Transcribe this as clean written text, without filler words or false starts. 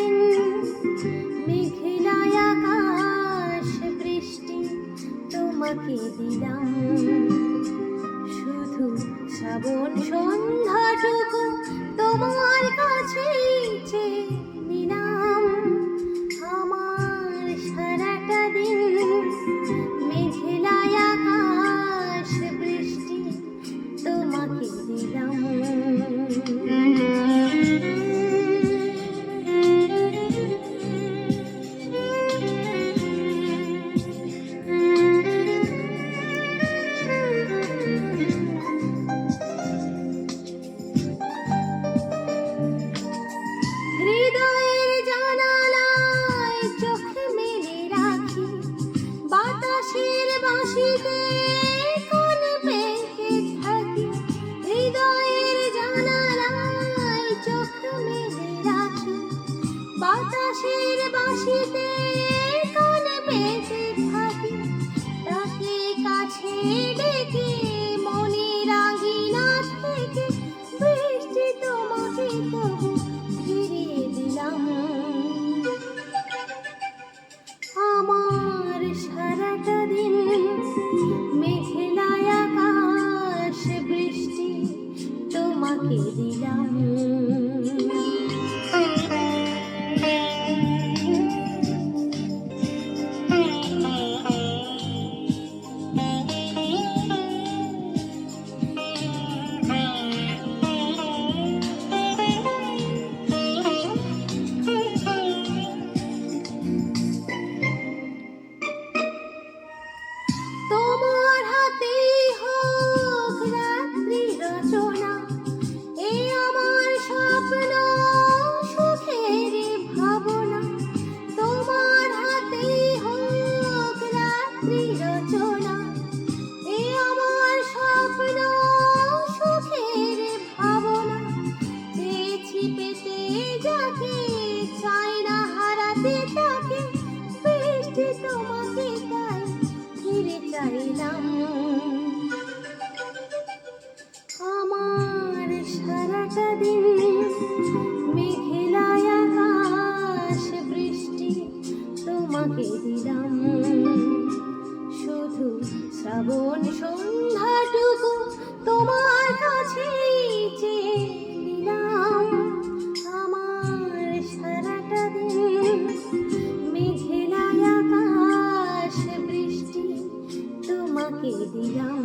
দিন মেঘেলায় আকাশ বৃষ্টি তোমাকে দিলাম, শুধু শ্রাবণ সন্ধ্যাটুকু তোমার কাছে চেয়ে নিলাম। আমার সারাটা দিন মেঘেলায় আকাশ বৃষ্টি তোমাকে দিলাম। হৃদয়ের জানালায় চোখ মেলে রাখি, বাতাসের বাঁশিতে কান পেতে থাকি। হৃদয়ের জানালায় চোখ মেলে রাখি, বাতাসের বাঁশিতে কান পেতে থাকি। তাকে কাছে ডেকে মনে রাগি না থেকে বৃষ্টি তোমাকে তবু ফিরিয়ে দিলাম। আমার সারাটা দিন মেঘেলায় আকাশ বৃষ্টি তোমাকে দিলাম। তোমার হাতে হোক রাত্রি রচনা, এ আমার স্বপ্ন সুখের ভাবনা। তোমার হাতে হোক রাত্রি রচনা, এ আমার স্বপ্ন সুখের ভাবনা। চেয়েছি পেতে যাকে, চাই না হারাতে তাকে, বৃষ্টি তোমাকে তাই ফিরে চাইলাম। আমার সারাটা দিন মেঘেলায় আকাশ বৃষ্টি তোমাকে দিলাম, শুধু শ্রাবণ সন্ধ্যাটুকু তোমার কাছে চেয়ে নিলাম। আমার সারাটা দিন মেঘেলায় আকাশ বৃষ্টি তোমাকে দিলাম।